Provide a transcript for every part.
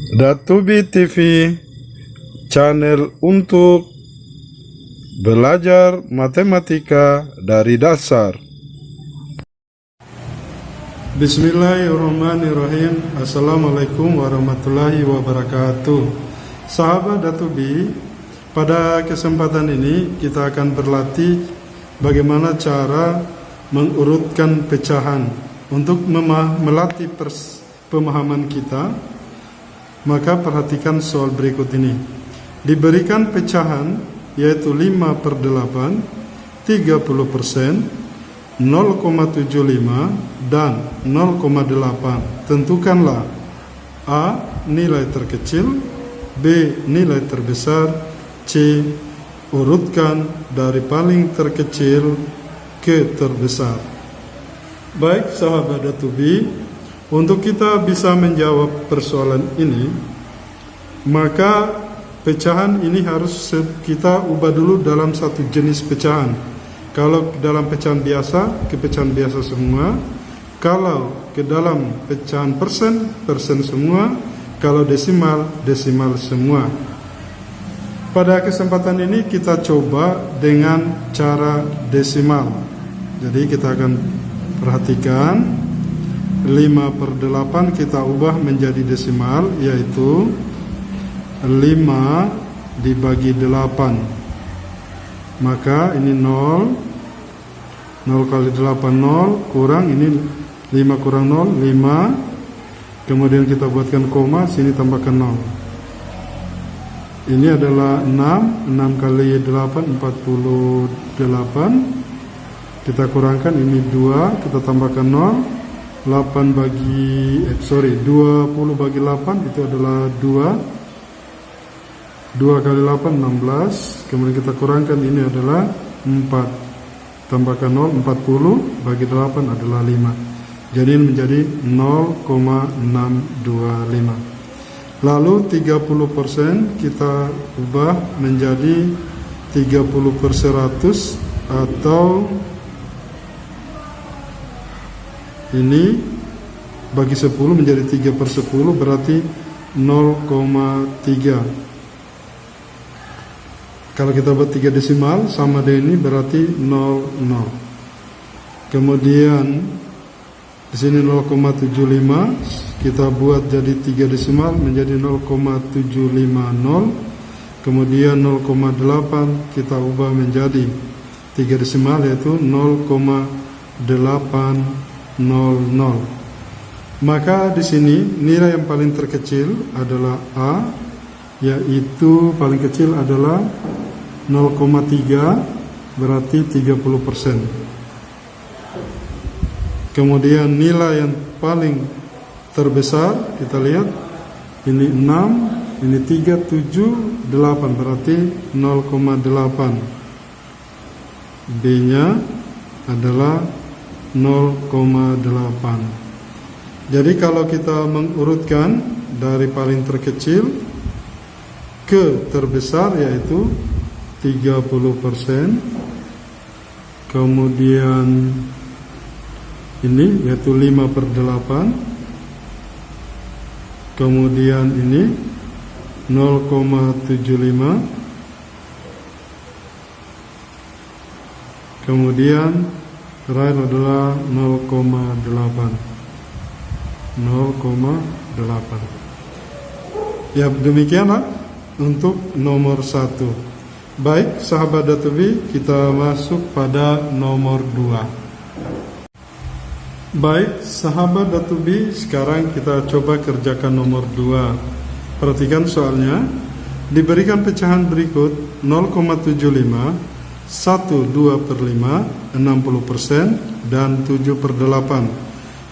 Datubi TV, channel untuk belajar matematika dari dasar. Bismillahirrahmanirrahim. Assalamualaikum warahmatullahi wabarakatuh. Sahabat Datubi, pada kesempatan ini kita akan berlatih bagaimana cara mengurutkan pecahan. Untuk melatih pemahaman kita, maka perhatikan soal berikut ini. Diberikan pecahan yaitu 5/8, 30%, 0,75 dan 0,8. Tentukanlah A nilai terkecil, B nilai terbesar, C urutkan dari paling terkecil ke terbesar. Baik sahabat Datubi, untuk kita bisa menjawab persoalan ini, maka pecahan ini harus kita ubah dulu dalam satu jenis pecahan. Kalau dalam pecahan biasa, ke pecahan biasa semua. Kalau ke dalam pecahan persen, persen semua. Kalau desimal, desimal semua. Pada kesempatan ini kita coba dengan cara desimal. Jadi kita akan perhatikan 5/8 kita ubah menjadi desimal, yaitu 5 dibagi 8. Maka ini 0 kali 8 0, kurang ini 5 kurang 0 5. Kemudian kita buatkan koma, sini tambahkan 0. Ini adalah 6 kali 8 48. Kita kurangkan, ini 2, kita tambahkan 0. 20 bagi 8 itu adalah 2. 2 kali 8 16. Kemudian kita kurangkan, ini adalah 4. Tambahkan 0, 40 bagi 8 adalah 5. Jadi ini menjadi 0,625. Lalu 30% kita ubah menjadi 30/100, atau ini bagi 10 menjadi 3/10, berarti 0,3. Kalau kita buat 3 desimal sama dengan ini berarti 00. Kemudian di sini 0,75 kita buat jadi 3 desimal menjadi 0,750. Kemudian 0,8 kita ubah menjadi 3 desimal, yaitu 0,800. Maka di sini nilai yang paling terkecil adalah A, yaitu paling kecil adalah 0,3, berarti 30%. Kemudian nilai yang paling terbesar kita lihat, ini 6, ini 3, 7, 8, berarti 0,8. B-nya adalah 0,8. Jadi kalau kita mengurutkan dari paling terkecil ke terbesar, yaitu 30%, kemudian ini yaitu 5/8, kemudian ini 0,75, kemudian terakhir adalah 0,8. Ya, demikianlah untuk nomor 1. Baik sahabat Datubi, kita masuk pada nomor 2. Baik sahabat Datubi, sekarang kita coba kerjakan nomor 2. Perhatikan soalnya. Diberikan pecahan berikut 0,75, 1/2/5, 60%, dan 7/8.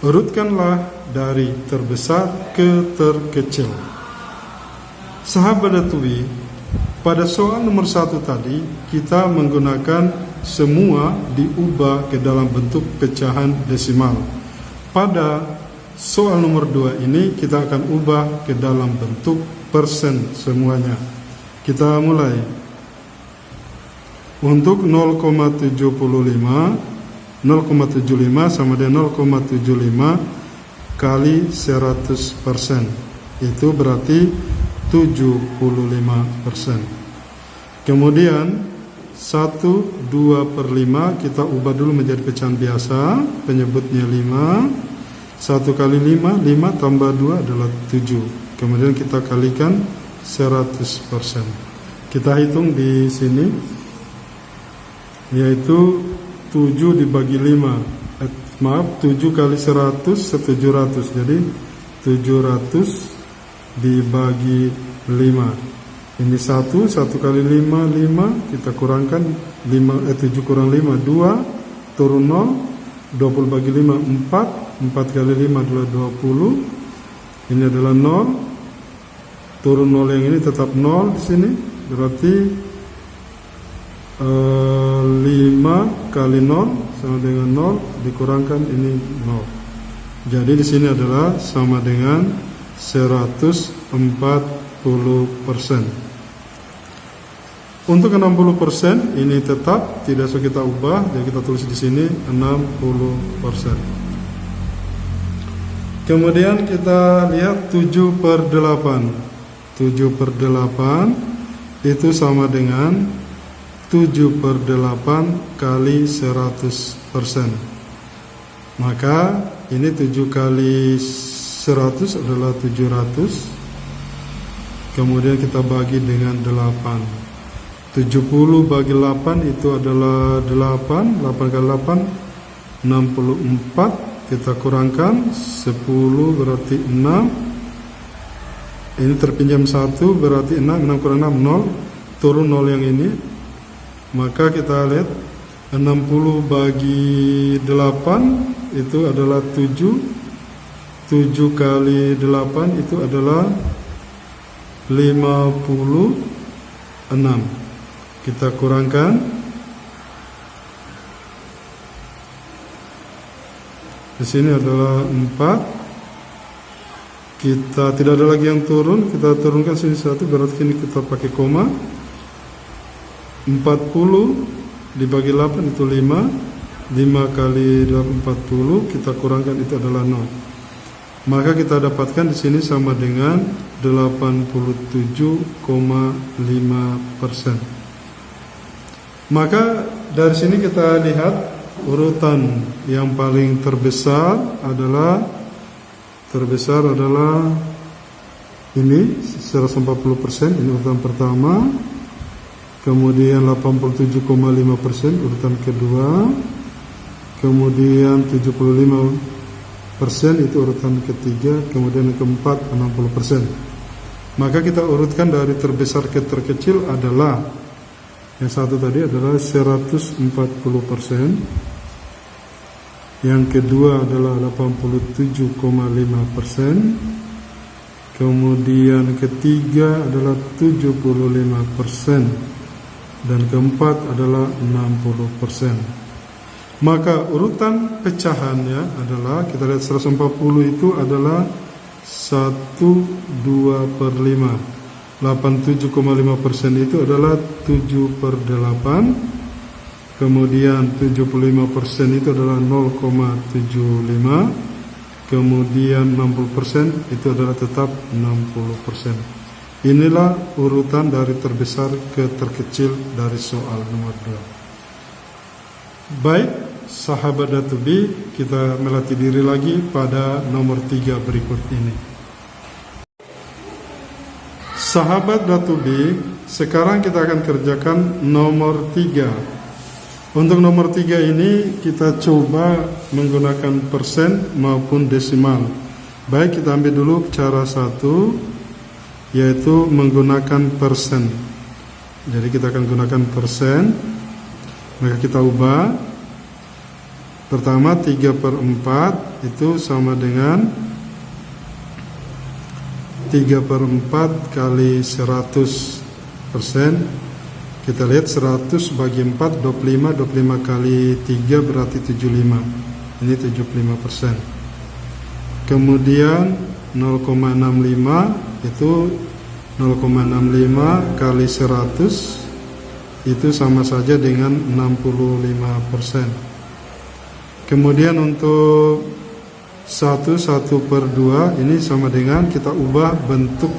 Urutkanlah dari terbesar ke terkecil. Sahabat Datubi, pada soal nomor 1 tadi kita menggunakan semua diubah ke dalam bentuk pecahan desimal. Pada soal nomor 2 ini kita akan ubah ke dalam bentuk persen semuanya. Kita mulai. Untuk 0,75 sama dengan 0,75 kali 100%. itu berarti 75%. Kemudian 1/2/5 kita ubah dulu menjadi pecahan biasa, penyebutnya 5. 1 kali 5, 5 tambah 2 adalah 7. Kemudian kita kalikan 100%. Kita hitung di sini, yaitu 7 dibagi 5. 7 kali 100, 700. Jadi 700 dibagi 5. Ini 1 kali 5, 5. Kita kurangkan 7 kurang 5, 2. Turun 0. 20 bagi 5, 4. 4 kali 5 adalah 20. Ini adalah 0. Turun 0 yang ini tetap 0 di sini. Berarti 5 kali 0 sama dengan 0, dikurangkan ini 0. Jadi di sini adalah sama dengan 140%. Untuk 60% ini tetap tidak usah kita ubah, jadi kita tulis di sini 60%. Kemudian kita lihat 7/8. 7/8 itu sama dengan 7/8 kali 100%. Maka ini 7 kali 100 adalah 700. Kemudian kita bagi dengan 8. 70 bagi 8 itu adalah 8. 8 kali 8 64. Kita kurangkan 10 berarti 6. Ini terpinjam 1 berarti 6. 6 kurang 6 0. Turun 0 yang ini. Maka kita lihat 60 bagi 8 itu adalah 7. 7 kali 8 itu adalah 56. Kita kurangkan. Di sini adalah 4. Kita tidak ada lagi yang turun, kita turunkan sini 1, berarti ini kita pakai koma. 40 dibagi 8 itu 5. 5 kali 8 40, kita kurangkan itu adalah 0. Maka kita dapatkan di sini sama dengan 87,5%. Maka dari sini kita lihat urutan yang paling terbesar adalah ini 140%, ini urutan pertama. Kemudian 87,5% urutan kedua. Kemudian 75% itu urutan ketiga. Kemudian yang keempat 60%. Maka kita urutkan dari terbesar ke terkecil adalah, yang satu tadi adalah 140%. Yang kedua adalah 87,5%. Kemudian ketiga adalah 75%. Dan keempat adalah 60%. Maka urutan pecahannya adalah, kita lihat 140 itu adalah 1/2/5. 87,5% itu adalah 7/8. Kemudian 75% itu adalah 0,75. Kemudian 60% itu adalah tetap 60%. Inilah urutan dari terbesar ke terkecil dari soal nomor 2. Baik, sahabat Datubi, kita melatih diri lagi pada nomor 3 berikut ini. Sahabat Datubi, sekarang kita akan kerjakan nomor 3. Untuk nomor 3 ini kita coba menggunakan persen maupun desimal. Baik, kita ambil dulu cara 1, yaitu menggunakan persen. Jadi kita akan gunakan persen. Maka kita ubah. Pertama 3/4 itu sama dengan 3/4 kali 100%. Kita lihat 100 bagi 4 25. 25 kali 3 berarti 75. Ini 75%. Kemudian 0,65 itu 0,65 kali 100 itu sama saja dengan 65%. Kemudian untuk 1/2 ini sama dengan kita ubah bentuk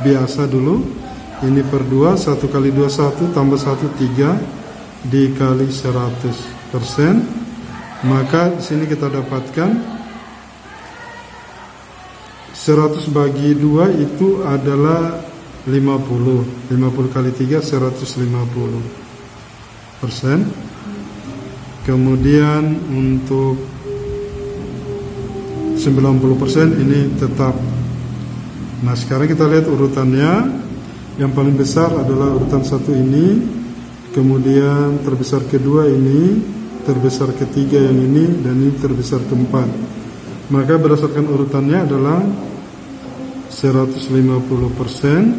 biasa dulu. Ini per 2, 1 kali 2 1 tambah 1 3 dikali 100%. Maka di sini kita dapatkan 100 bagi 2 itu adalah 50. 50 kali 3 150%. Kemudian untuk 90% ini tetap. Nah, sekarang kita lihat urutannya. Yang paling besar adalah urutan 1 ini, kemudian terbesar kedua ini, terbesar ketiga yang ini, dan ini terbesar keempat. Maka berdasarkan urutannya adalah 150%,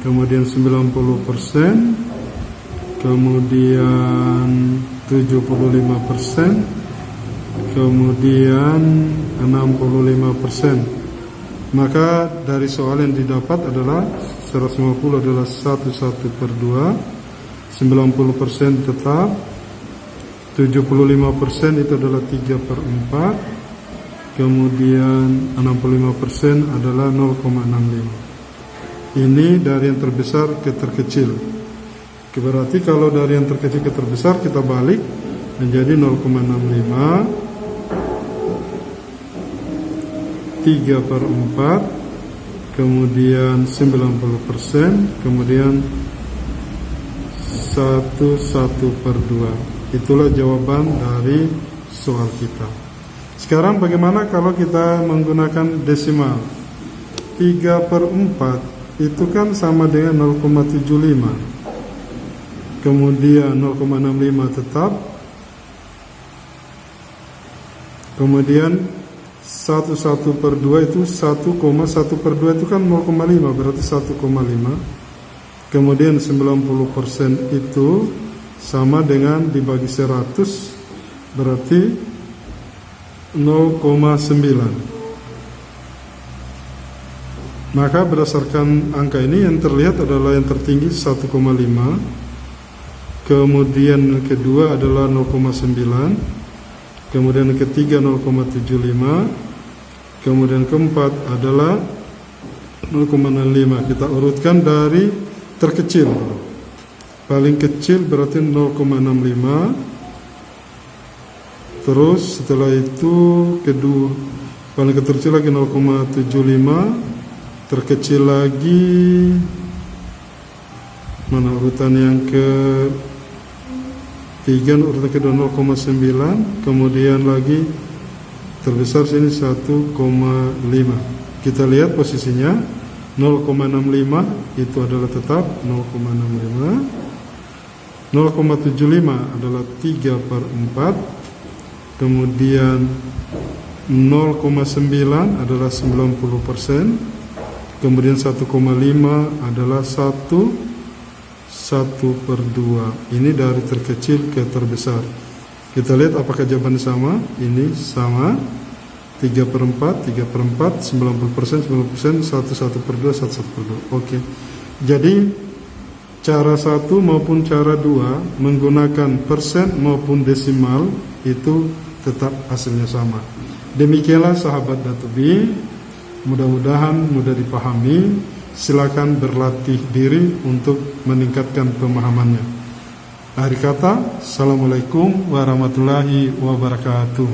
kemudian 90%, kemudian 75%, kemudian 65%. Maka dari soal yang didapat adalah 150 adalah 1/2, 90% tetap, 75% itu adalah 3/4, kemudian 65% adalah 0,65. Ini dari yang terbesar ke terkecil. Berarti kalau dari yang terkecil ke terbesar kita balik menjadi 0,65, 3/4, kemudian 90%, kemudian 1/2. Itulah jawaban dari soal kita. Sekarang bagaimana kalau kita menggunakan desimal? 3/4 itu kan sama dengan 0,75. Kemudian 0,65 tetap. Kemudian 1/2 itu 1,1/2 itu kan 0,5, berarti 1,5. Kemudian 90% itu sama dengan dibagi 100, berarti 0,9. Maka berdasarkan angka ini yang terlihat adalah yang tertinggi 1,5, kemudian yang kedua adalah 0,9, kemudian yang ketiga 0,75, kemudian keempat adalah 0,65. Kita urutkan dari terkecil. Paling kecil berarti 0,65. Terus setelah itu kedua, paling kecil lagi 0,75, terkecil lagi mana urutan yang ke 3, urutan kedua 0,9, kemudian lagi terbesar sini 1,5. Kita lihat posisinya 0,65 itu adalah tetap 0,65, 0,75 adalah 3/4, kemudian 0,9 adalah 90%, kemudian 1,5 adalah 1/2. Ini dari terkecil ke terbesar. Kita lihat apakah jawabannya sama. Ini sama, 3/4, 3/4, 90%, 90%, 1/2, 1/2. Oke. Jadi cara 1 maupun cara 2 menggunakan persen maupun desimal itu tetap hasilnya sama. Demikianlah sahabat Datubi, mudah-mudahan mudah dipahami. Silakan berlatih diri untuk meningkatkan pemahamannya. Akhir kata, Assalamualaikum warahmatullahi wabarakatuh.